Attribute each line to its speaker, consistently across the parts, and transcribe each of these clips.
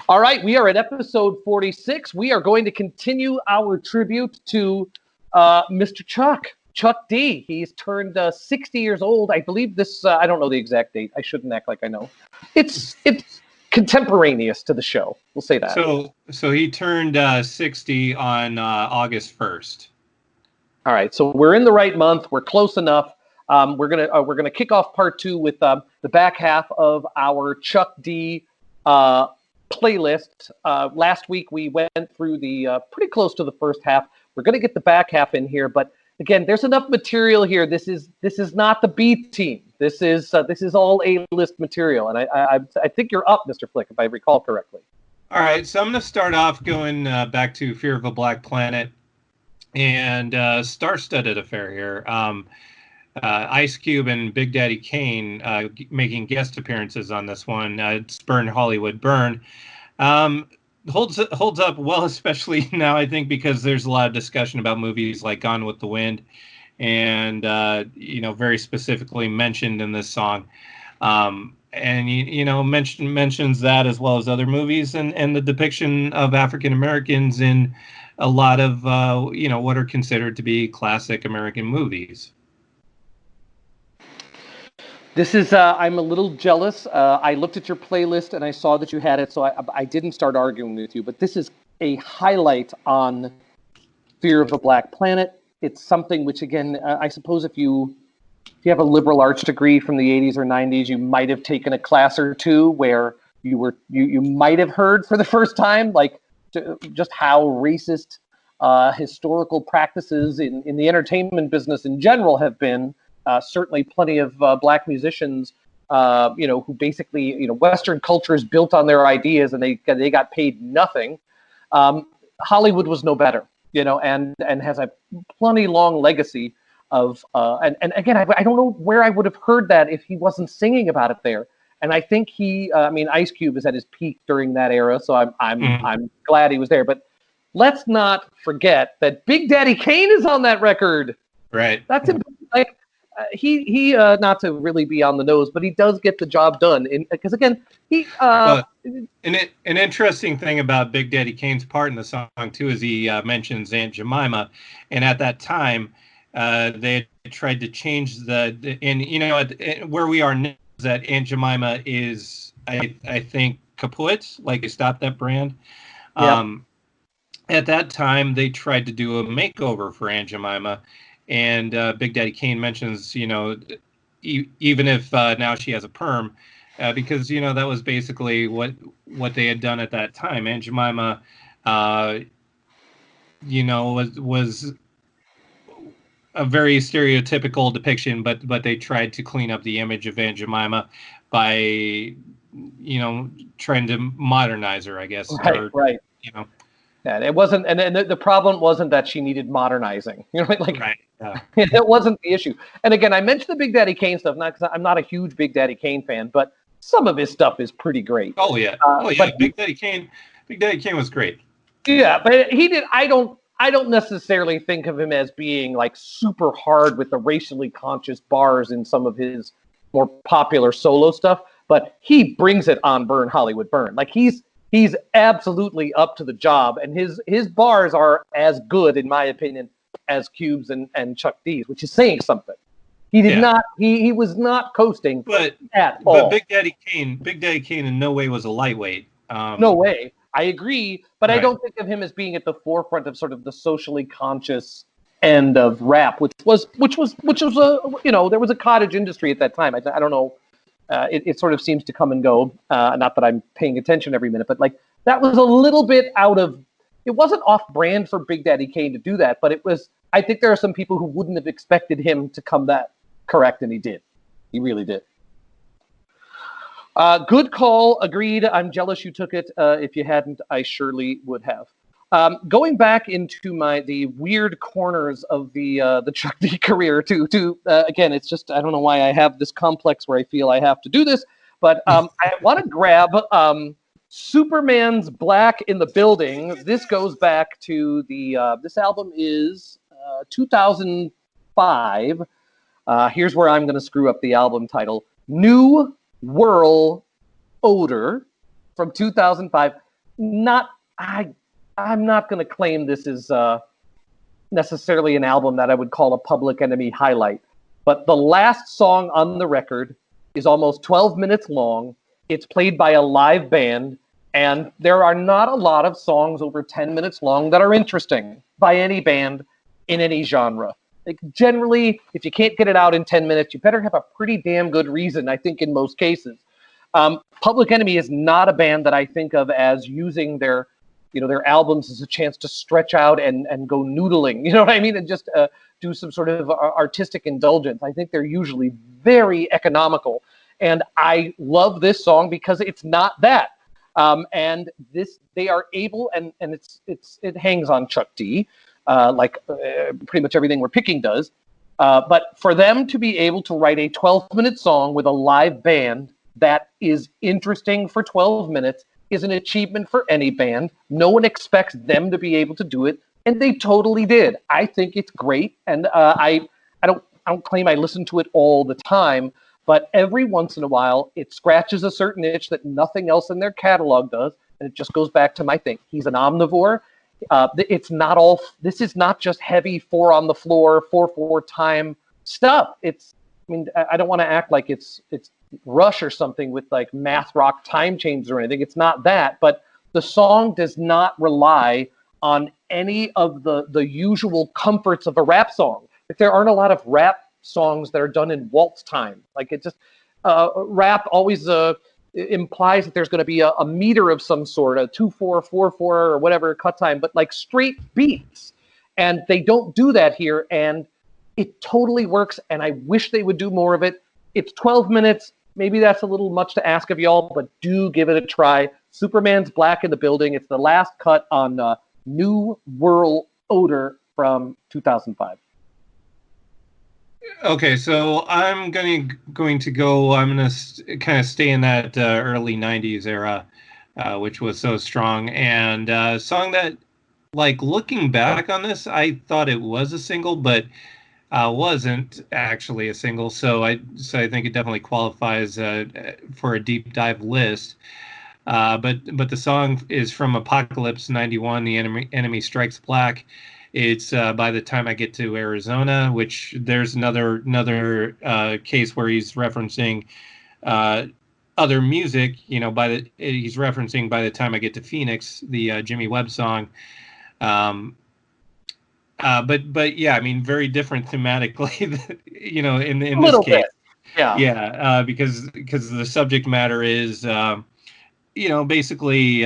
Speaker 1: All right, we are at episode 46. We are going to continue our tribute to Mr. Chuck D. He's turned 60 years old. I believe this, I don't know the exact date. I shouldn't act like I know. It's contemporaneous to the show. We'll say that.
Speaker 2: So he turned 60 on August 1st.
Speaker 1: All right, so we're in the right month. We're close enough. We're gonna kick off part two with the back half of our Chuck D playlist. Last week we went through the pretty close to the first half. We're going to get the back half in here, but again, there's enough material here. This is not the B team. This is all A-list material, and I think you're up, Mr. Flick, if I recall correctly.
Speaker 2: All right, so I'm going to start off going back to Fear of a Black Planet and star-studded affair here. Ice Cube and Big Daddy Kane making guest appearances on this one. It's Burn Hollywood Burn. Holds up well, especially now, I think, because there's a lot of discussion about movies like Gone with the Wind and, very specifically mentioned in this song. And, mentions that as well as other movies and the depiction of African Americans in a lot of, what are considered to be classic American movies.
Speaker 1: This is, I'm a little jealous. I looked at your playlist and I saw that you had it, so I didn't start arguing with you. But this is a highlight on Fear of a Black Planet. It's something which, again, I suppose if you have a liberal arts degree from the 80s or 90s, you might have taken a class or two where you might have heard for the first time, like just how racist historical practices in the entertainment business in general have been. Certainly plenty of black musicians, who basically, Western culture is built on their ideas and they got paid nothing. Hollywood was no better, and has a plenty long legacy of, and again, I don't know where I would have heard that if he wasn't singing about it there. And I think Ice Cube is at his peak during that era, so I'm glad he was there. But let's not forget that Big Daddy Kane is on that record.
Speaker 2: Right.
Speaker 1: That's like. He not to really be on the nose, but he does get the job done. Because again,
Speaker 2: an interesting thing about Big Daddy Kane's part in the song too is he mentions Aunt Jemima, and at that time, they had tried to change where we are now is that Aunt Jemima is I think kaput, like they stopped that brand.
Speaker 1: Yep.
Speaker 2: At that time, they tried to do a makeover for Aunt Jemima. And Big Daddy Kane mentions, even if now she has a perm, because, that was basically what they had done at that time. Aunt Jemima, was a very stereotypical depiction, but they tried to clean up the image of Aunt Jemima by, trying to modernize her, I guess.
Speaker 1: Right. Yeah, it wasn't, and the problem wasn't that she needed modernizing.
Speaker 2: Right.
Speaker 1: It wasn't the issue. And again, I mentioned the Big Daddy Kane stuff, not because I'm not a huge Big Daddy Kane fan, but some of his stuff is pretty great.
Speaker 2: Oh yeah, Big Daddy Kane was great.
Speaker 1: Yeah, but he did. I don't necessarily think of him as being like super hard with the racially conscious bars in some of his more popular solo stuff. But he brings it on Burn Hollywood Burn. Like he's absolutely up to the job, and his bars are as good, in my opinion, as Cube's and Chuck D's, which is saying something. He did not. He was not coasting at all.
Speaker 2: But Big Daddy Kane in no way was a lightweight.
Speaker 1: No way. I agree, but
Speaker 2: right.
Speaker 1: I don't think of him as being at the forefront of sort of the socially conscious end of rap, which was there was a cottage industry at that time. I don't know. It sort of seems to come and go. Not that I'm paying attention every minute, but like that was a little bit out of. It wasn't off-brand for Big Daddy Kane to do that, but it was. I think there are some people who wouldn't have expected him to come that correct, and he did. He really did. Good call. Agreed. I'm jealous you took it. If you hadn't, I surely would have. Going back into the weird corners of the Chuck D career to again, it's just I don't know why I have this complex where I feel I have to do this, but I want to grab Superman's Black in the Building. This goes back to this album is 2005. Here's where I'm going to screw up the album title: New Whirl Odor from 2005. not I'm not going to claim this is necessarily an album that I would call a Public Enemy highlight, but the last song on the record is almost 12 minutes long. It's played by a live band, and there are not a lot of songs over 10 minutes long that are interesting by any band in any genre. Like, generally, if you can't get it out in 10 minutes, you better have a pretty damn good reason, I think, in most cases. Public Enemy is not a band that I think of as using their albums as a chance to stretch out and go noodling, you know what I mean? And just do some sort of artistic indulgence. I think they're usually very economical. And I love this song because it's not that. And they are able, and it hangs on Chuck D, like pretty much everything we're picking does. But for them to be able to write a 12-minute song with a live band that is interesting for 12 minutes is an achievement for any band. No one expects them to be able to do it, and they totally did. I think it's great, and I don't claim I listen to it all the time, but every once in a while it scratches a certain itch that nothing else in their catalog does, and it just goes back to my thing. He's an omnivore. This is not just heavy 4 on the floor, 4/4 time stuff. I don't want to act like it's Rush or something with like math rock time changes or anything. It's not that, but the song does not rely on any of the usual comforts of a rap song. Like, there aren't a lot of rap songs that are done in waltz time. Like, it just rap always implies that there's going to be a meter of some sort, a 2/4, 4/4, or whatever cut time, but like straight beats. And they don't do that here, and it totally works, and I wish they would do more of it. It's 12 minutes. Maybe that's a little much to ask of y'all, but do give it a try. Superman's Black in the Building. It's the last cut on New World Odor from 2005.
Speaker 2: Okay, so I'm going to go. I'm going to kind of stay in that early '90s era, which was so strong, and a song that, like, looking back on this, I thought it was a single, but wasn't actually a single. So I think it definitely qualifies for a deep dive list. But the song is from Apocalypse '91. The Enemy Strikes Black. It's By the Time I Get to Arizona, which there's another case where he's referencing other music. He's referencing By the Time I Get to Phoenix, the Jimmy Webb song. But yeah, I mean, very different thematically, in this case.
Speaker 1: Bit. Yeah.
Speaker 2: Because the subject matter is, basically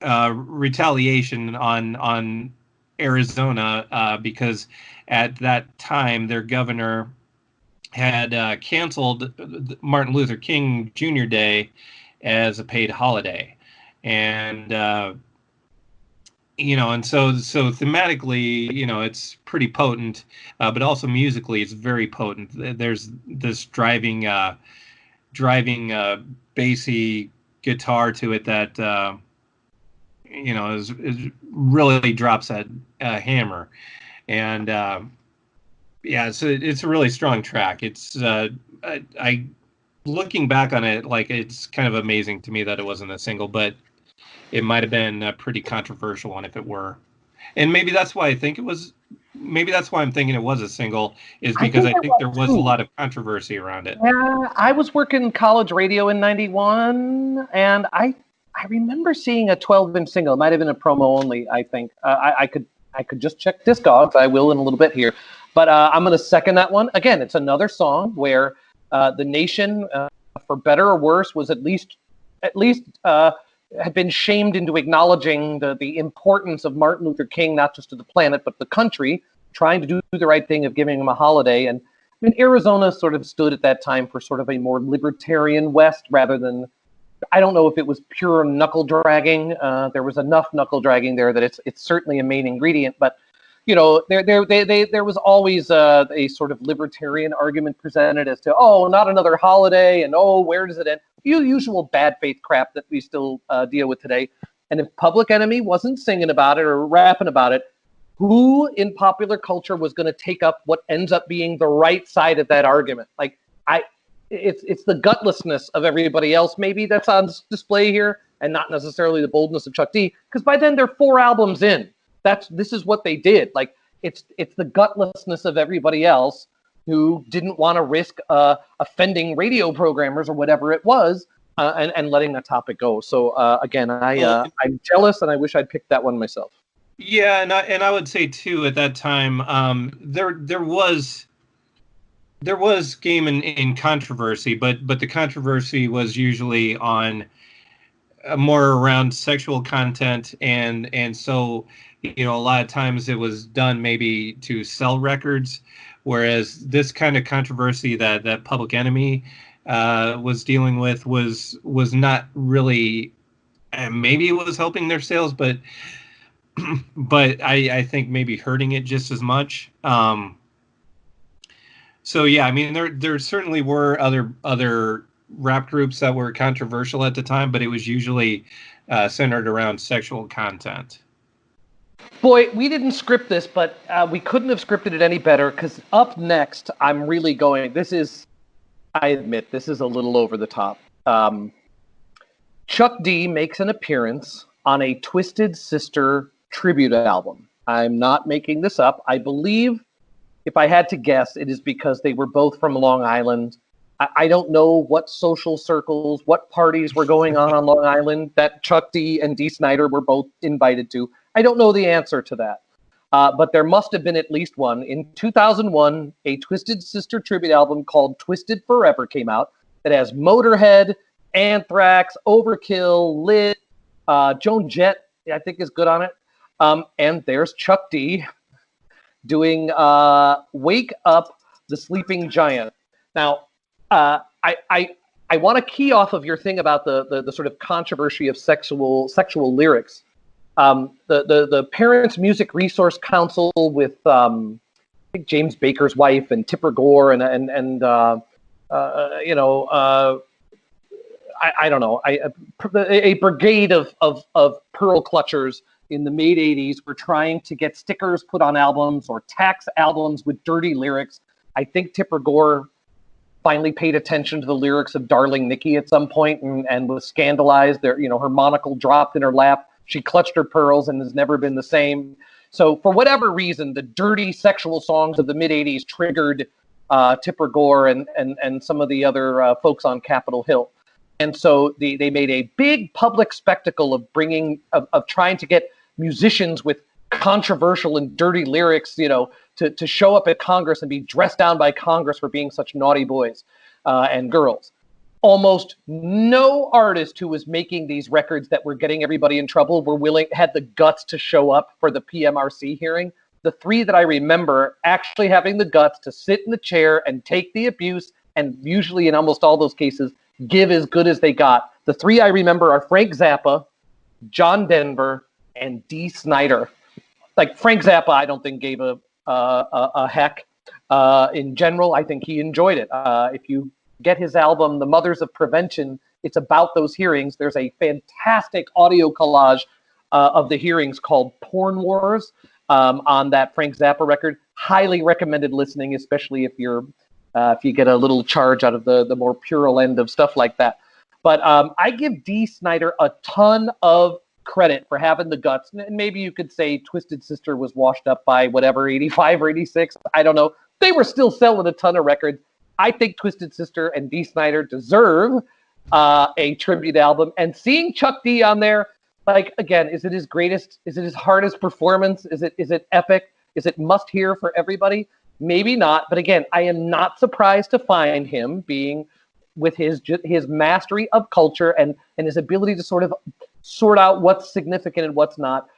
Speaker 2: retaliation on Arizona, because at that time their governor had canceled Martin Luther King Jr. Day as a paid holiday, and and so thematically, it's pretty potent, but also musically, it's very potent. There's this driving bassy guitar to it that is really drops that hammer, and so it's a really strong track. It's I looking back on it, like, it's kind of amazing to me that it wasn't a single, but it might have been a pretty controversial one if it were. And maybe that's why I think it was. Maybe that's why I'm thinking it was a single, is because I think there was a lot of controversy around it.
Speaker 1: Yeah, I was working college radio in '91, and I remember seeing a 12-inch single. It might have been a promo only, I think. I could just check Discogs. I will in a little bit here. But I'm going to second that one. Again, it's another song where the nation, for better or worse, was at least had been shamed into acknowledging the importance of Martin Luther King, not just to the planet, but the country, trying to do the right thing of giving him a holiday. And I mean, Arizona sort of stood at that time for sort of a more libertarian West rather than, I don't know if it was pure knuckle dragging. There was enough knuckle dragging there that it's certainly a main ingredient, but there was always a sort of libertarian argument presented as to, oh, not another holiday, and oh, where does it end? Usual bad faith crap that we still deal with today. And if Public Enemy wasn't singing about it or rapping about it, who in popular culture was going to take up what ends up being the right side of that argument? Like, it's the gutlessness of everybody else maybe that's on display here. and not necessarily the boldness of Chuck D, because by then they're 4 albums in. This is what they did. Like, it's the gutlessness of everybody else who didn't want to risk offending radio programmers or whatever it was, and letting that topic go. So again, I'm jealous, and I wish I'd picked that one myself.
Speaker 2: Yeah, and I would say too at that time, there was game in controversy, but the controversy was usually on more around sexual content, and so a lot of times it was done maybe to sell records, whereas this kind of controversy that Public Enemy was dealing with was not really. Maybe it was helping their sales, but I think maybe hurting it just as much. So yeah, I mean there certainly were other rap groups that were controversial at the time, but it was usually centered around sexual content.
Speaker 1: Boy, we didn't script this, but we couldn't have scripted it any better, because up next, I'm really going, I admit, this is a little over the top. Chuck D makes an appearance on a Twisted Sister tribute album. I'm not making this up. I believe, if I had to guess, it is because they were both from Long Island. I don't know what social circles, what parties were going on Long Island that Chuck D and Dee Snider were both invited to. I don't know the answer to that. But there must have been at least one. In 2001, a Twisted Sister tribute album called Twisted Forever came out that has Motorhead, Anthrax, Overkill, Lit, Joan Jett, I think, is good on it. And there's Chuck D doing Wake Up the Sleeping Giant. Now, I want to key off of your thing about the sort of controversy of sexual lyrics. The Parents Music Resource Council with I think James Baker's wife and Tipper Gore and I don't know, a brigade of pearl clutchers in the mid 80s were trying to get stickers put on albums or tax albums with dirty lyrics. I think Tipper Gore finally paid attention to the lyrics of Darling Nikki at some point and was scandalized. Her monocle dropped in her lap. She clutched her pearls and has never been the same. So for whatever reason, the dirty sexual songs of the mid 80s triggered Tipper Gore and some of the other folks on Capitol Hill. And so they made a big public spectacle of trying to get musicians with controversial and dirty lyrics, to show up at Congress and be dressed down by Congress for being such naughty boys and girls. Almost no artist who was making these records that were getting everybody in trouble had the guts to show up for the PMRC hearing. The 3 that I remember actually having the guts to sit in the chair and take the abuse, and usually in almost all those cases, give as good as they got. The 3 I remember are Frank Zappa, John Denver, and Dee Snider. Like, Frank Zappa, I don't think gave a heck. In general, I think he enjoyed it. If you get his album, The Mothers of Prevention, it's about those hearings. There's a fantastic audio collage of the hearings called Porn Wars on that Frank Zappa record. Highly recommended listening, especially if you get a little charge out of the more puerile end of stuff like that. But I give Dee Snider a ton of credit for having the guts. And maybe you could say Twisted Sister was washed up by whatever, 85 or 86. I don't know. They were still selling a ton of records. I think Twisted Sister and Dee Snider deserve a tribute album. And seeing Chuck D on there, like, again, is it his greatest? Is it his hardest performance? Is it epic? Is it must hear for everybody? Maybe not. But again, I am not surprised to find him being, with his mastery of culture and his ability to sort of sort out what's significant and what's not.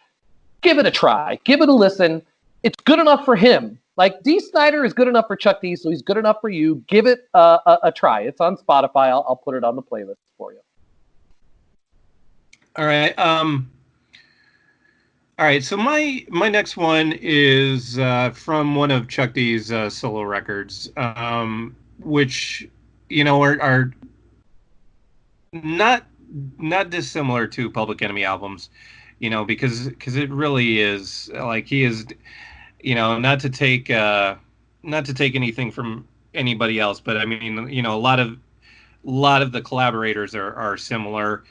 Speaker 1: Give it a try. Give it a listen. It's good enough for him. Like, Dee Snider is good enough for Chuck D, so he's good enough for you. Give it a try. It's on Spotify. I'll put it on the playlist for you.
Speaker 2: All right. All right. So my next one is from one of Chuck D's solo records, which are not dissimilar to Public Enemy albums, because it really is, like, he is, not to take anything from anybody else, but I mean, a lot of lot of the collaborators are similar.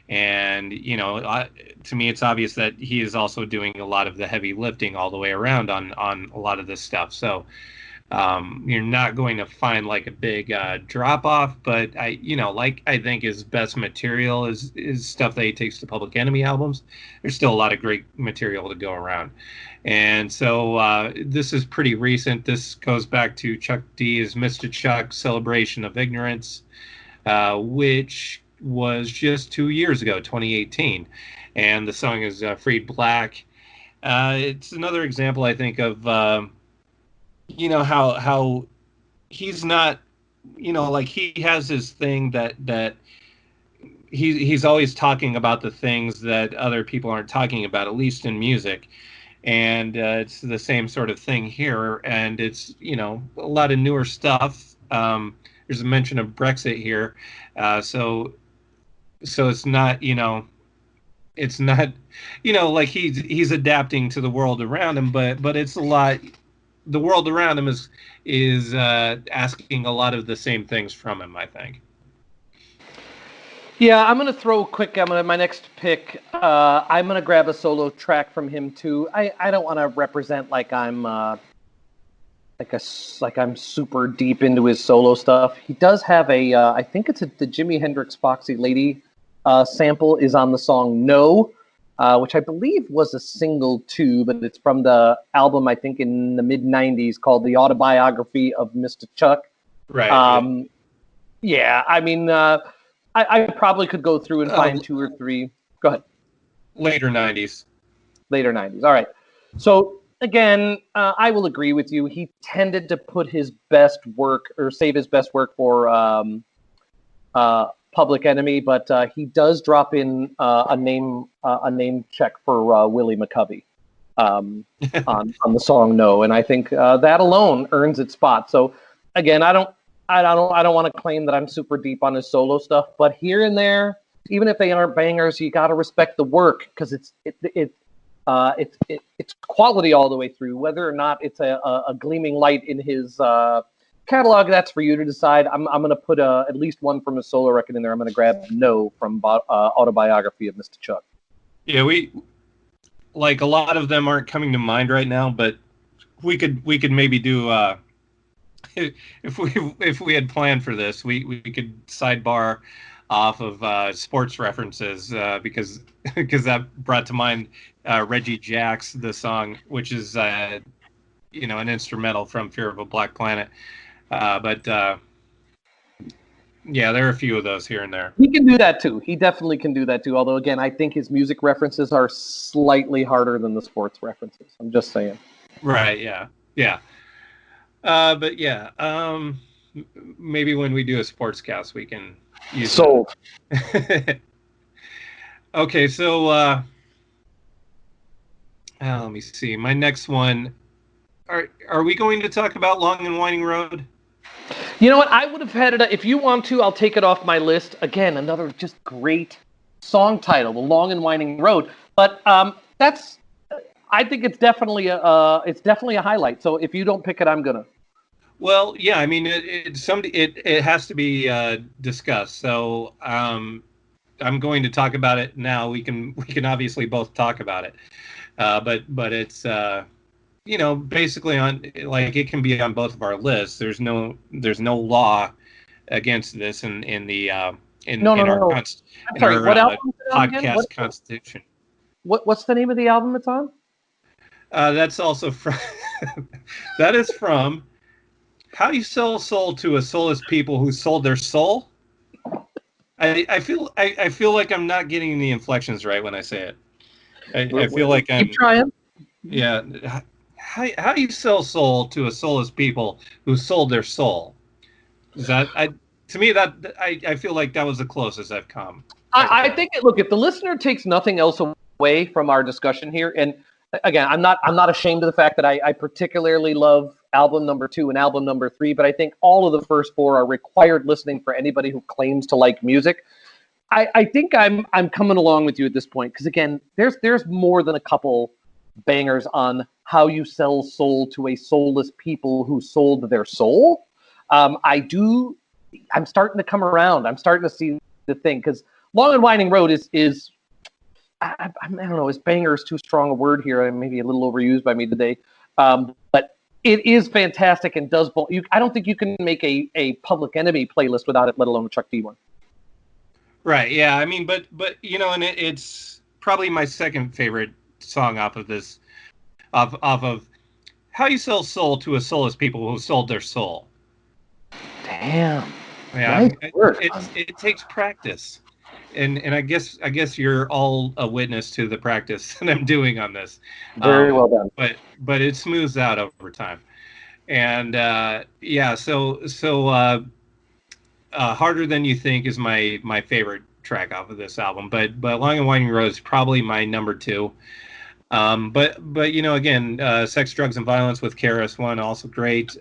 Speaker 2: And, you know, to me, it's obvious that he is also doing a lot of the heavy lifting all the way around on a lot of this stuff. So you're not going to find like a big drop off, but I think his best material is stuff that he takes to Public Enemy albums. There's still a lot of great material to go around. And so this is pretty recent. This goes back to Chuck D's Mr. Chuck Celebration of Ignorance, which was just 2 years ago, 2018, and the song is Freed Black. It's another example, I think, of how he's not, like he has his thing that he's always talking about the things that other people aren't talking about, at least in music. And it's the same sort of thing here, and it's a lot of newer stuff. There's a mention of Brexit here, so it's not, it's not, like he's adapting to the world around him, but it's a lot. The world around him is asking a lot of the same things from him, I think.
Speaker 1: Yeah, I'm gonna throw a quick. My next pick. I'm gonna grab a solo track from him too. I don't want to represent like I'm I'm super deep into his solo stuff. He does have a. I think it's the Jimi Hendrix Foxy Lady sample is on the song No, which I believe was a single too, but it's from the album I think in the mid '90s called The Autobiography of Mr. Chuck.
Speaker 2: Right.
Speaker 1: Yeah, I mean. I probably could go through and find 2 or 3. Go ahead.
Speaker 2: Later 90s.
Speaker 1: Later 90s. All right. So, again, I will agree with you. He tended to put his best work or save his best work for Public Enemy, but he does drop in a name check for Willie McCovey on the song No. And I think that alone earns its spot. So, again, I don't want to claim that I'm super deep on his solo stuff, but here and there, even if they aren't bangers, you got to respect the work because it's quality all the way through. Whether or not it's a gleaming light in his catalog, that's for you to decide. I'm going to put at least one from his solo record in there. I'm going to grab No from Autobiography of Mr. Chuck.
Speaker 2: Yeah, we like a lot of them aren't coming to mind right now, but we could maybe do. If we had planned for this, we could sidebar off of sports references because that brought to mind Reggie Jack's The Song, which is an instrumental from Fear of a Black Planet. But yeah, there are a few of those here and there.
Speaker 1: He can do that too. He definitely can do that too. Although again, I think his music references are slightly harder than the sports references. I'm just saying.
Speaker 2: Right. Yeah. Yeah. But yeah, maybe when we do a sports cast, we can use
Speaker 1: Sold.
Speaker 2: Okay, so let me see. My next one. Are we going to talk about Long and Winding Road?
Speaker 1: You know what? I would have had it. If you want to, I'll take it off my list. Again, another just great song title, The Long and Winding Road. But that's. I think it's definitely a highlight. So if you don't pick it, I'm gonna.
Speaker 2: Well, yeah, I mean, it has to be discussed. So I'm going to talk about it now. We can obviously both talk about it, but it's basically on like it can be on both of our lists. There's no law against this in our podcast constitution.
Speaker 1: What's the name of the album it's on?
Speaker 2: That's also from. That is from. How you sell soul to a soulless people who sold their soul? I feel like I'm not getting the inflections right when I say it. I feel like I'm
Speaker 1: keep trying.
Speaker 2: Yeah. How do you sell soul to a soulless people who sold their soul? Is that to me that I feel like that was the closest I've come.
Speaker 1: I think look, if the listener takes nothing else away from our discussion here, and again, I'm not ashamed of the fact that I particularly love album number 2 and album number 3, but I think all of the first 4 are required listening for anybody who claims to like music. I think I'm coming along with you at this point because again, there's more than a couple bangers on how you sell soul to a soulless people who sold their soul. I do I'm starting to come around. I'm starting to see the thing, because Long and Winding Road is I don't know, is banger is too strong a word here. Maybe a little overused by me today. But it is fantastic and does both. I don't think you can make a Public Enemy playlist without it, let alone a Chuck D one.
Speaker 2: Right. Yeah. I mean, but and it's probably my second favorite song off of this, off of How You Sell Soul to a Soulless People Who Sold Their Soul.
Speaker 1: Damn.
Speaker 2: Yeah.
Speaker 1: Nice work.
Speaker 2: It takes practice. And I guess you're all a witness to the practice that I'm doing on this.
Speaker 1: Very well done.
Speaker 2: But it smooths out over time. And Harder Than You Think is my favorite track off of this album. But Long and Winding Road is probably my number 2. But again, Sex, Drugs, and Violence with KRS-One, also great.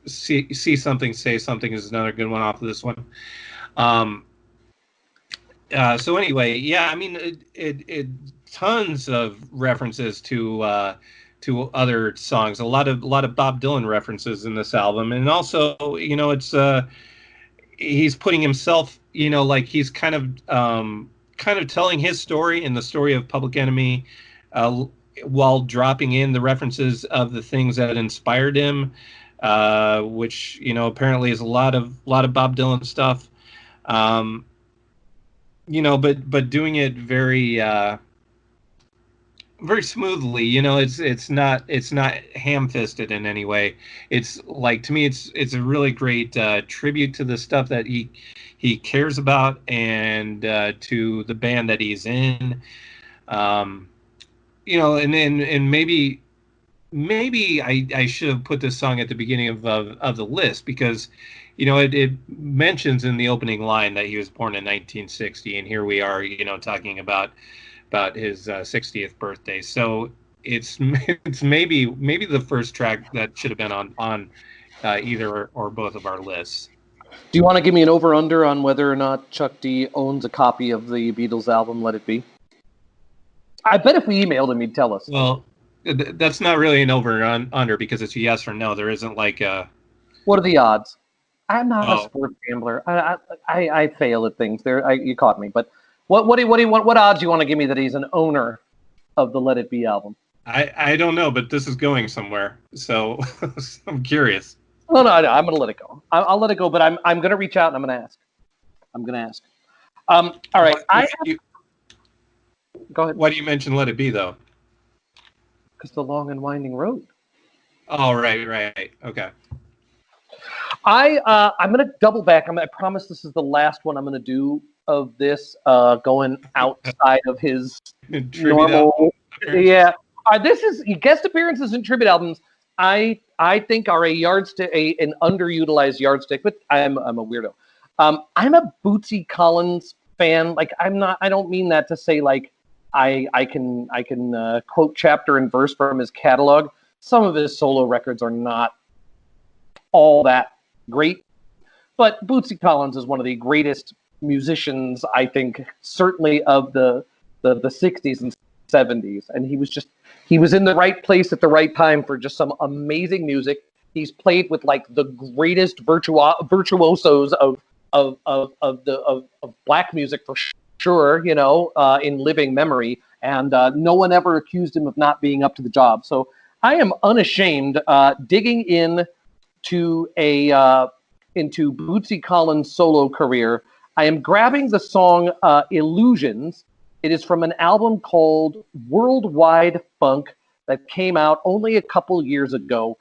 Speaker 2: See Something, Say Something is another good one off of this one. So anyway, yeah, I mean, it tons of references to other songs. A lot of Bob Dylan references in this album, and also, it's he's putting himself, like he's kind of telling his story and the story of Public Enemy, while dropping in the references of the things that inspired him, which apparently is a lot of Bob Dylan stuff. But doing it very very smoothly. It's not ham-fisted in any way. It's like, to me, it's a really great tribute to the stuff that he cares about, and to the band that he's in. And maybe I should have put this song at the beginning of the list, because it mentions in the opening line that he was born in 1960, and here we are, talking about his 60th birthday. So it's maybe the first track that should have been on either or both of our lists.
Speaker 1: Do you want to give me an over-under on whether or not Chuck D owns a copy of the Beatles album Let It Be? I bet if we emailed him, he'd tell us.
Speaker 2: Well, that's not really an over-under, because it's a yes or no. There isn't like a...
Speaker 1: What are the odds? I'm not a sports gambler. I fail at things. You caught me. But what odds do you want to give me that he's an owner of the Let It Be album?
Speaker 2: I don't know, but this is going somewhere, so I'm curious.
Speaker 1: No, I'm going to let it go. I'll let it go, but I'm going to reach out and I'm going to ask. All right. Go ahead.
Speaker 2: Why do you mention Let It Be, though?
Speaker 1: Because the Long and Winding Road.
Speaker 2: Oh, right. Okay.
Speaker 1: I'm going to double back. I promise this is the last one I'm going to do of this, going outside of his normal. Yeah. This is guest appearances and tribute albums. I think are an underutilized yardstick, but I'm a weirdo. I'm a Bootsy Collins fan. Like, I don't mean that to say like I can quote chapter and verse from his catalog. Some of his solo records are not all that great, but Bootsy Collins is one of the greatest musicians, I think, certainly of the 60s and 70s, and he was in the right place at the right time for just some amazing music. He's played with like the greatest virtuosos of black music for sure, in living memory, and no one ever accused him of not being up to the job. So I am unashamed digging into Bootsy Collins' solo career. I am grabbing the song Illusions. It is from an album called Worldwide Funk that came out only a couple years ago.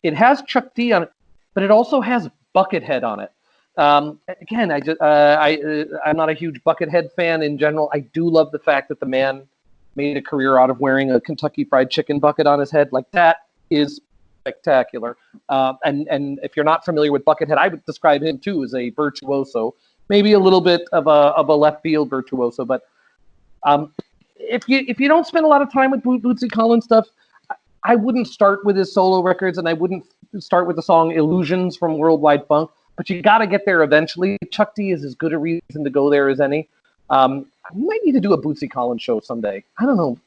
Speaker 1: It has Chuck D on it, but it also has Buckethead on it. Again, I'm not a huge Buckethead fan in general. I do love the fact that the man made a career out of wearing a Kentucky Fried Chicken bucket on his head. Like, that is spectacular. And if you're not familiar with Buckethead, I would describe him too as a virtuoso, maybe a little bit of a left field virtuoso. But if you don't spend a lot of time with Bootsy Collins stuff, I wouldn't start with his solo records, and I wouldn't start with the song Illusions from Worldwide Funk. But you got to get there eventually. Chuck D is as good a reason to go there as any. I might need to do a Bootsy Collins show someday. I don't know.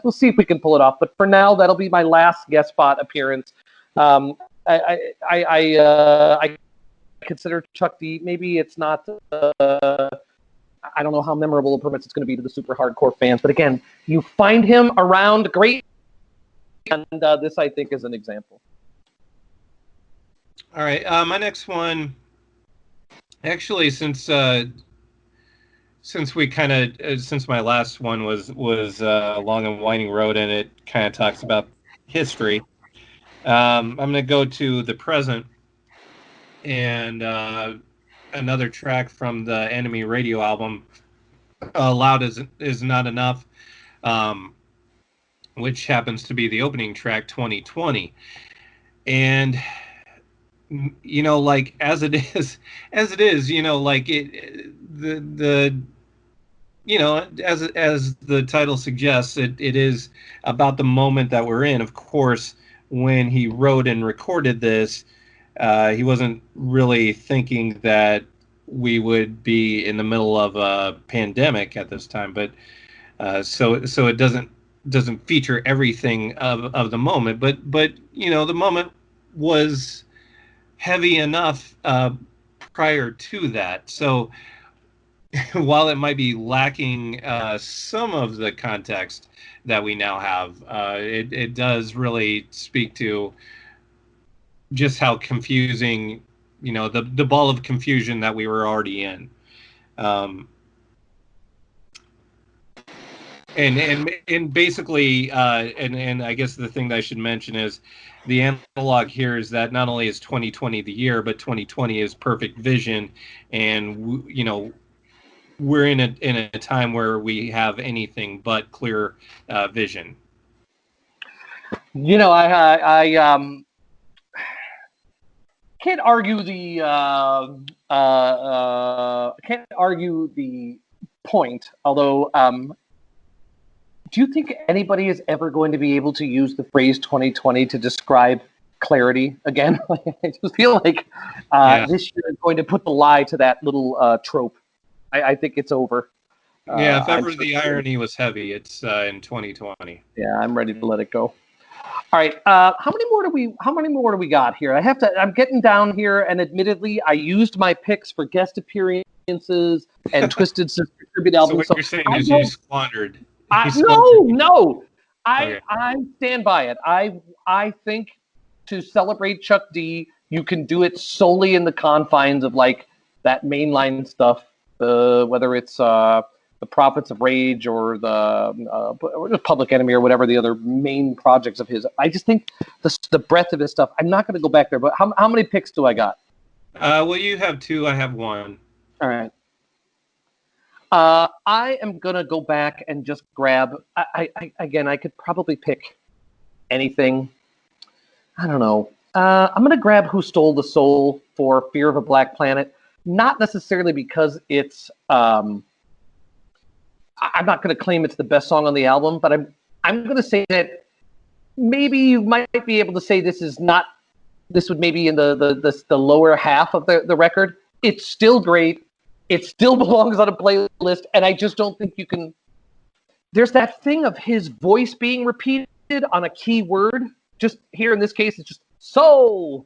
Speaker 1: We'll see if we can pull it off. But for now, that'll be my last guest spot appearance. I consider Chuck D. Maybe it's not. I don't know how memorable a performance it's going to be to the super hardcore fans, but again, you find him around great, and this I think is an example.
Speaker 2: All right, my next one. Actually, since we kind of since my last one was Long and Winding Road, and it kind of talks about history. I'm going to go to the present, and another track from the Enemy Radio album, "Loud is Not Enough," which happens to be the opening track, 2020, and you know, like as it is, you know, like the you know, as the title suggests, it is about the moment that we're in. Of course, when he wrote and recorded this, he wasn't really thinking that we would be in the middle of a pandemic at this time, but so it doesn't feature everything of the moment, but you know, the moment was heavy enough prior to that. So while it might be lacking some of the context that we now have, it does really speak to just how confusing, you know, the ball of confusion that we were already in. And basically, and I guess the thing that I should mention is the analog here is that not only is 2020 the year, but 2020 is perfect vision, and you know, we're in a time where we have anything but clear vision.
Speaker 1: You know, I can't argue the point. Although, do you think anybody is ever going to be able to use the phrase 2020 to describe clarity again? I just feel like this year is going to put the lie to that little trope. I think it's over.
Speaker 2: Yeah, if ever the irony was heavy, it's in 2020.
Speaker 1: Yeah, I'm ready to let it go. All right, how many more do we got here? I'm getting down here, and admittedly, I used my picks for guest appearances and Twisted Sister tribute albums.
Speaker 2: So what you're saying is you squandered.
Speaker 1: No.
Speaker 2: Okay.
Speaker 1: I stand by it. I think to celebrate Chuck D, you can do it solely in the confines of like that mainline stuff. Whether it's the Prophets of Rage or the Public Enemy or whatever the other main projects of his. I just think the breadth of his stuff. I'm not going to go back there, but how many picks do I got?
Speaker 2: Well, you have 2. I have 1.
Speaker 1: All right. I am going to go back and just grab. I could probably pick anything. I don't know. I'm going to grab Who Stole the Soul for Fear of a Black Planet. Not necessarily because it's. I'm not going to claim it's the best song on the album, but I'm going to say that maybe you might be able to say this is not. This would maybe in the lower half of the record. It's still great. It still belongs on a playlist, and I just don't think you can. There's that thing of his voice being repeated on a key word. Just here in this case, it's just soul.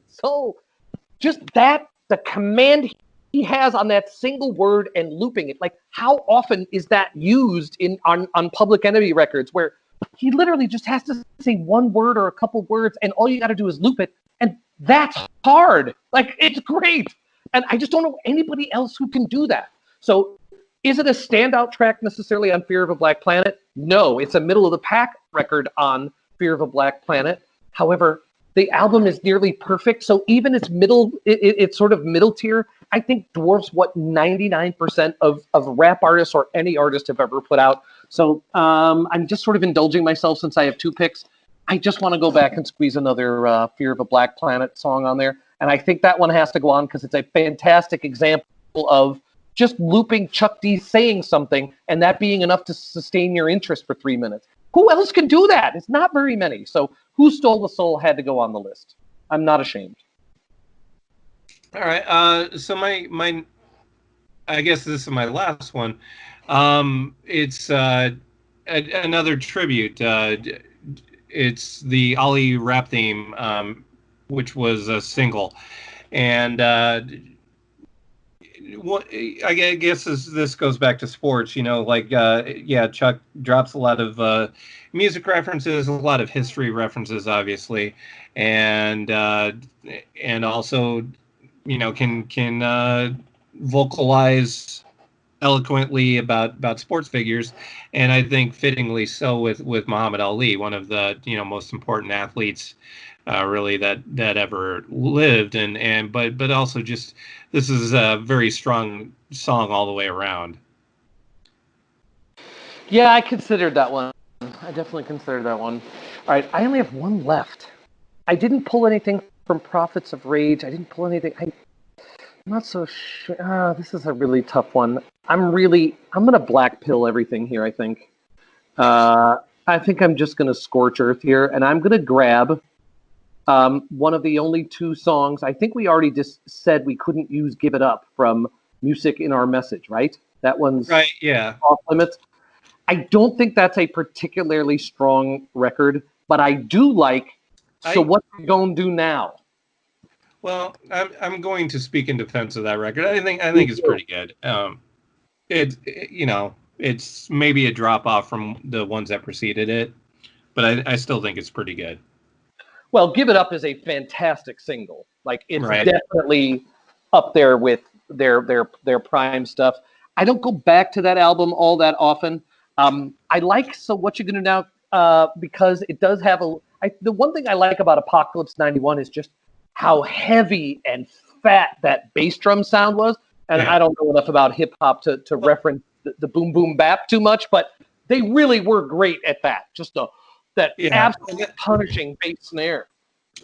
Speaker 1: Just that the command he has on that single word and looping it. Like, how often is that used on Public Enemy records where he literally just has to say one word or a couple words and all you got to do is loop it. And that's hard. Like, it's great. And I just don't know anybody else who can do that. So is it a standout track necessarily on Fear of a Black Planet? No, it's a middle of the pack record on Fear of a Black Planet. However, the album is nearly perfect. So even its middle, it's sort of middle tier, I think dwarfs what 99% of rap artists or any artist have ever put out. So I'm just sort of indulging myself since I have 2 picks. I just want to go back and squeeze another Fear of a Black Planet song on there. And I think that one has to go on because it's a fantastic example of just looping Chuck D saying something and that being enough to sustain your interest for 3 minutes. Who else can do that? It's not very many. So Who Stole the Soul had to go on the list. I'm not ashamed.
Speaker 2: All right. So my I guess this is my last one. It's another tribute. It's the Ali rap theme, which was a single. And I guess this goes back to sports, like, yeah, Chuck drops a lot of music references, a lot of history references, obviously, and also, can vocalize eloquently about sports figures, and I think fittingly so with Muhammad Ali, one of the most important athletes, really that ever lived, but also just this is a very strong song all the way around.
Speaker 1: Yeah, I considered that one. I definitely considered that one. All right, I only have one left. I didn't pull anything from Prophets of Rage. I didn't pull anything. I'm not so sure. This is a really tough one. I'm gonna black pill everything here. I think. I think I'm just gonna scorch earth here, and I'm gonna grab one of the only two songs. I think we already just said we couldn't use "Give It Up" from Music in Our Message, right? That one's
Speaker 2: right. Yeah.
Speaker 1: off limits. I don't think that's a particularly strong record, but I do like. So what you gonna do now?
Speaker 2: Well, I'm going to speak in defense of that record. I think it's pretty good. It's maybe a drop off from the ones that preceded it, but I still think it's pretty good.
Speaker 1: Well, "Give It Up" is a fantastic single. Like, it's
Speaker 2: right.
Speaker 1: definitely up there with their prime stuff. I don't go back to that album all that often. I like So What You Gonna Do Now because it does have the one thing I like about Apocalypse 91 is just how heavy and fat that bass drum sound was. And I don't know enough about hip hop to reference the boom boom bap too much, but they really were great at that. Just that absolutely punishing bass snare.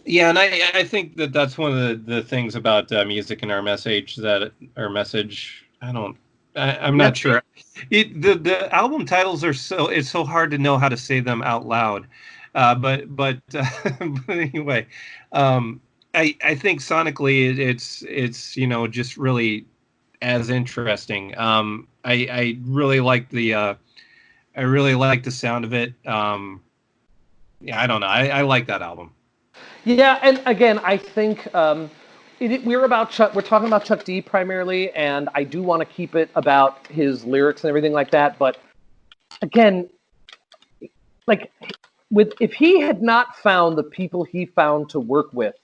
Speaker 2: Yeah, and I think that's one of the things about Music in Our Message, I'm not sure. The album titles it's so hard to know how to say them out loud. But anyway, I think sonically it's just really as interesting. I really like the sound of it. I don't know. I like that album.
Speaker 1: Yeah, and again, I think we're talking about Chuck D primarily, and I do want to keep it about his lyrics and everything like that. But again, like if he had not found the people he found to work with,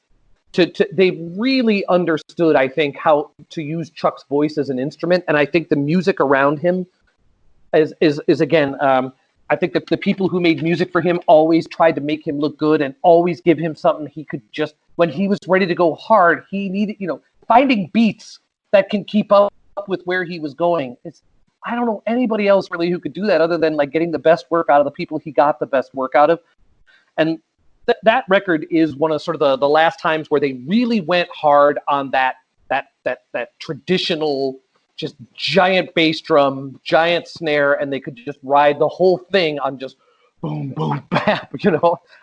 Speaker 1: they really understood, I think, how to use Chuck's voice as an instrument, and I think the music around him is again. I think that the people who made music for him always tried to make him look good and always give him something he could just, when he was ready to go hard, he needed, finding beats that can keep up with where he was going. I don't know anybody else really who could do that other than like getting the best work out of the people he got the best work out of. And that record is one of sort of the last times where they really went hard on that traditional, just giant bass drum, giant snare, and they could just ride the whole thing on just boom, boom, bap,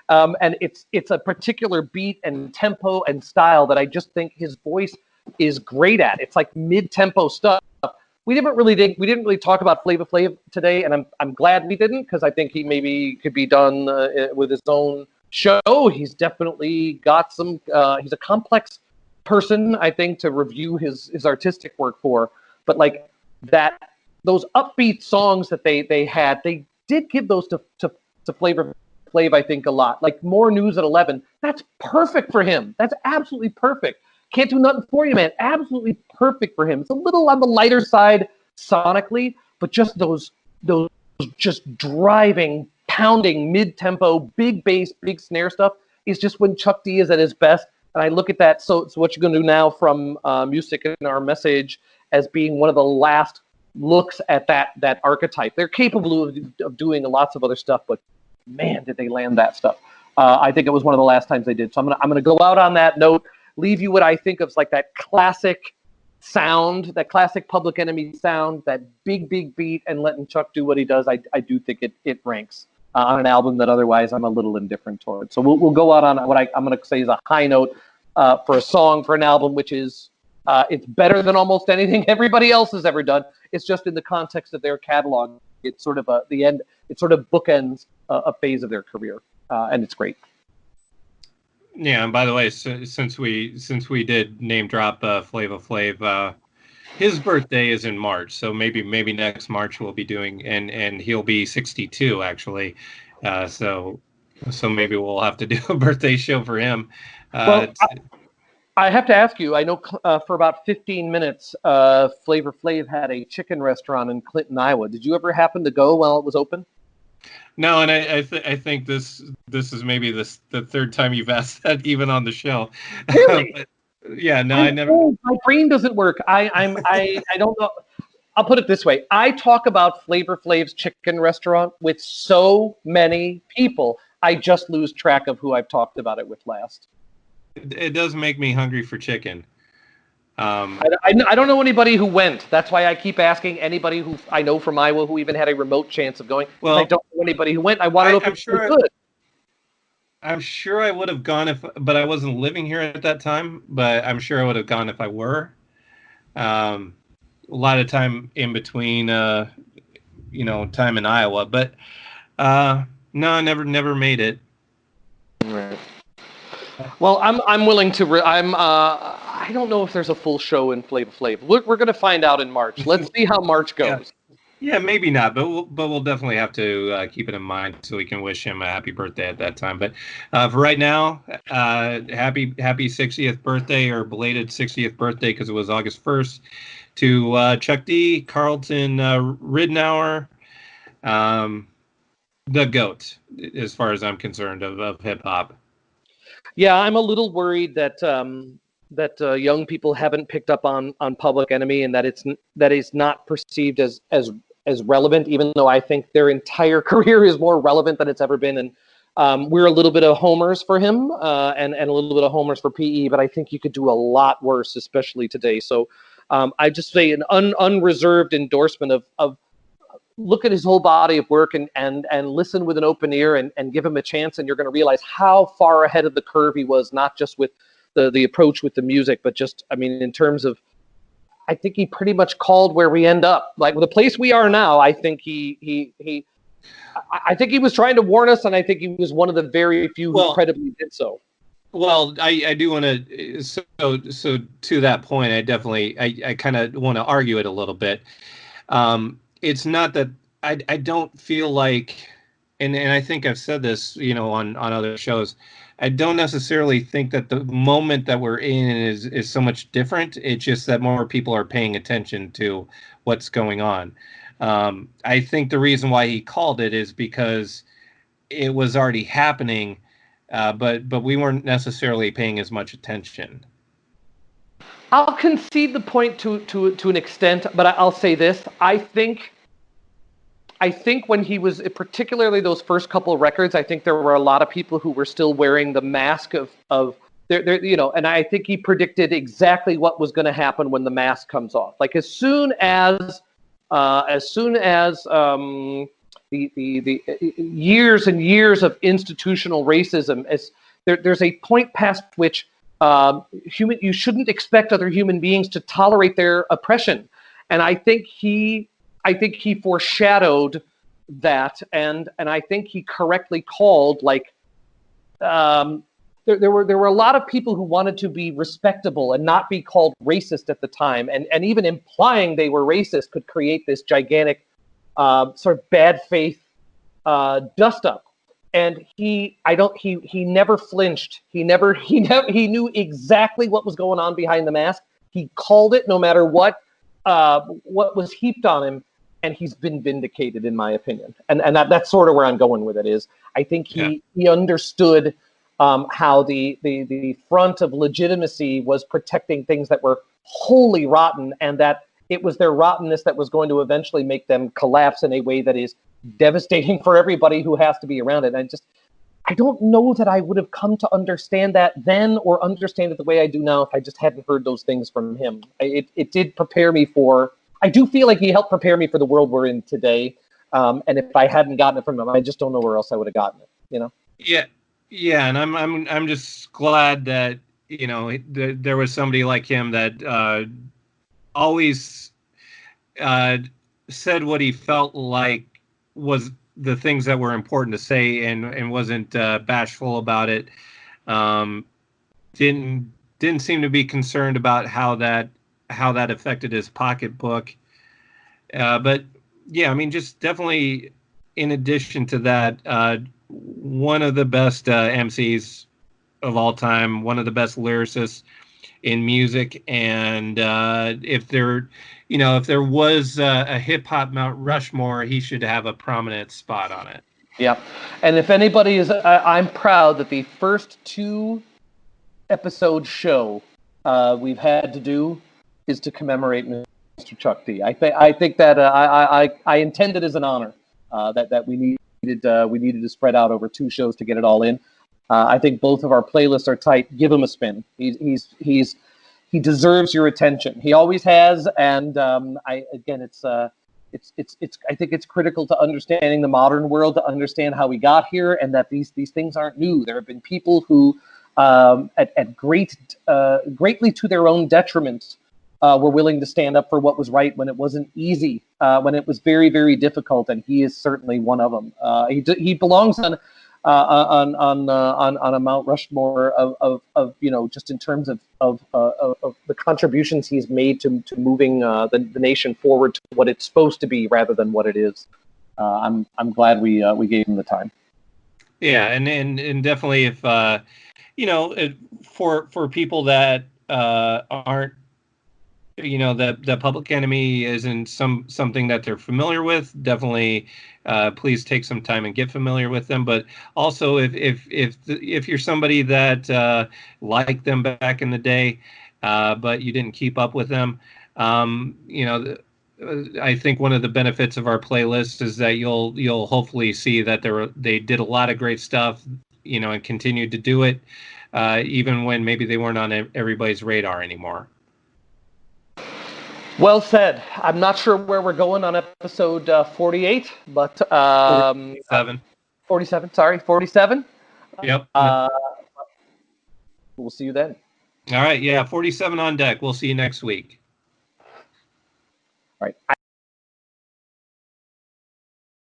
Speaker 1: and it's a particular beat and tempo and style that I just think his voice is great at. It's like mid-tempo stuff. We didn't really talk about Flava Flav today, and I'm glad we didn't, because I think he maybe could be done with his own show. He's definitely got some. He's a complex person, I think, to review his artistic work for. But like those upbeat songs that they had, they did give those to Flavor Flav, I think, a lot. Like More News at 11, that's perfect for him. That's absolutely perfect. Can't Do Nothing For You, Man, absolutely perfect for him. It's a little on the lighter side sonically, but just those just driving, pounding, mid-tempo, big bass, big snare stuff is just when Chuck D is at his best. And I look at that, so What You're Gonna Do Now from Music in Our Message as being one of the last looks at that archetype. They're capable of doing lots of other stuff, but man, did they land that stuff. I think it was one of the last times they did. So I'm gonna go out on that note, leave you what I think of like that classic sound, that classic Public Enemy sound, that big beat, and letting Chuck do what he does. I do think it ranks on an album that otherwise I'm a little indifferent toward. So we'll go out on what I'm going to say is a high note for a song, for an album, which is it's better than almost anything everybody else has ever done. It's just in the context of their catalog. It's sort of the end. It sort of bookends a phase of their career, and it's great.
Speaker 2: Yeah, and by the way, since we did name drop Flava Flav, his birthday is in March, so maybe next March we'll be doing, and he'll be 62 actually. So maybe we'll have to do a birthday show for him.
Speaker 1: Well, I have to ask you, I know for about 15 minutes, Flavor Flav had a chicken restaurant in Clinton, Iowa. Did you ever happen to go while it was open?
Speaker 2: No, and I think this is maybe the third time you've asked that even on the show.
Speaker 1: Really?
Speaker 2: But, yeah, no, I never.
Speaker 1: My brain doesn't work. I don't know. I'll put it this way. I talk about Flavor Flav's chicken restaurant with so many people, I just lose track of who I've talked about it with last.
Speaker 2: It does make me hungry for chicken.
Speaker 1: I don't know anybody who went. That's why I keep asking anybody who I know from Iowa who even had a remote chance of going.
Speaker 2: Well,
Speaker 1: I don't know anybody who went. I want to know if it's good.
Speaker 2: I'm sure I would have gone but I wasn't living here at that time. But I'm sure I would have gone if I were. A lot of time in between, time in Iowa. But no, I never made it.
Speaker 1: Right. Well, I'm willing to. I don't know if there's a full show in Flavor Flav. We're going to find out in March. Let's see how March goes.
Speaker 2: Yeah, maybe not, but we'll definitely have to keep it in mind so we can wish him a happy birthday at that time. But for right now, happy 60th birthday, or belated 60th birthday, because it was August 1st, to Chuck D, Carlton Ridenour, the GOAT, as far as I'm concerned, of hip hop.
Speaker 1: Yeah, I'm a little worried that young people haven't picked up on Public Enemy, and that is not perceived as relevant, even though I think their entire career is more relevant than it's ever been. And we're a little bit of homers for him, and a little bit of homers for PE, but I think you could do a lot worse, especially today. So I just say an unreserved endorsement of look at his whole body of work and listen with an open ear and give him a chance, and you're going to realize how far ahead of the curve he was, not just with the approach with the music, but just, I mean, in terms of, I think he pretty much called where we end up. Like the place we are now, I think I think he was trying to warn us, and I think he was one of the very few who credibly did so.
Speaker 2: Well, I do want to, so to that point, I kind of want to argue it a little bit. It's not that I don't feel like, and I think I've said this, on other shows, I don't necessarily think that the moment that we're in is so much different. It's just that more people are paying attention to what's going on. I think the reason why he called it is because it was already happening, but we weren't necessarily paying as much attention.
Speaker 1: I'll concede the point to an extent, but I'll say this. I think when he was, particularly those first couple of records, I think there were a lot of people who were still wearing the mask of their, and I think he predicted exactly what was going to happen when the mask comes off. Like as soon as the years and years of institutional racism, there's a point past which you shouldn't expect other human beings to tolerate their oppression, and I think he foreshadowed that, and I think he correctly called, like, there were a lot of people who wanted to be respectable and not be called racist at the time, and even implying they were racist could create this gigantic sort of bad faith dust up. And he never flinched. He knew exactly what was going on behind the mask. He called it no matter what was heaped on him. And he's been vindicated, in my opinion. And that's sort of where I'm going with it. Is I think he understood how the front of legitimacy was protecting things that were wholly rotten, and that it was their rottenness that was going to eventually make them collapse in a way that is devastating for everybody who has to be around it. And I don't know that I would have come to understand that then, or understand it the way I do now, if I just hadn't heard those things from him. It did prepare me for. I do feel like he helped prepare me for the world we're in today. And if I hadn't gotten it from him, I just don't know where else I would have gotten it.
Speaker 2: Yeah, and I'm just glad that there was somebody like him that always said what he felt like was the things that were important to say, and wasn't bashful about it. Didn't seem to be concerned about how that how that affected his pocketbook. But yeah, I mean, just definitely in addition to that, one of the best MCs of all time, one of the best lyricists in music. And if there, if there was a hip hop Mount Rushmore, he should have a prominent spot on it.
Speaker 1: Yeah. And if anybody is, I'm proud that the first 2-episode show we've had to do is to commemorate Mr. Chuck D. I think that I intended as an honor that we needed to spread out over 2 shows to get it all in. I think both of our playlists are tight. Give him a spin. He deserves your attention. He always has, and I think it's critical to understanding the modern world, to understand how we got here, and that these things aren't new. There have been people who, greatly to their own detriment, were willing to stand up for what was right when it wasn't easy, when it was very, very difficult, and he is certainly one of them. He belongs on a Mount Rushmore of just in terms of the contributions he's made to moving the nation forward to what it's supposed to be rather than what it is. I'm glad we gave him the time.
Speaker 2: Yeah, and definitely if for people that aren't, the Public Enemy isn't something that they're familiar with, definitely please take some time and get familiar with them. But also if you're somebody that liked them back in the day, but you didn't keep up with them, I think one of the benefits of our playlist is that you'll hopefully see that they did a lot of great stuff, and continued to do it, even when maybe they weren't on everybody's radar anymore.
Speaker 1: Well said. I'm not sure where we're going on episode 48, but 47. Sorry, 47.
Speaker 2: Yep.
Speaker 1: We'll see you then.
Speaker 2: All right. Yeah, 47 on deck. We'll see you next week.
Speaker 1: All right.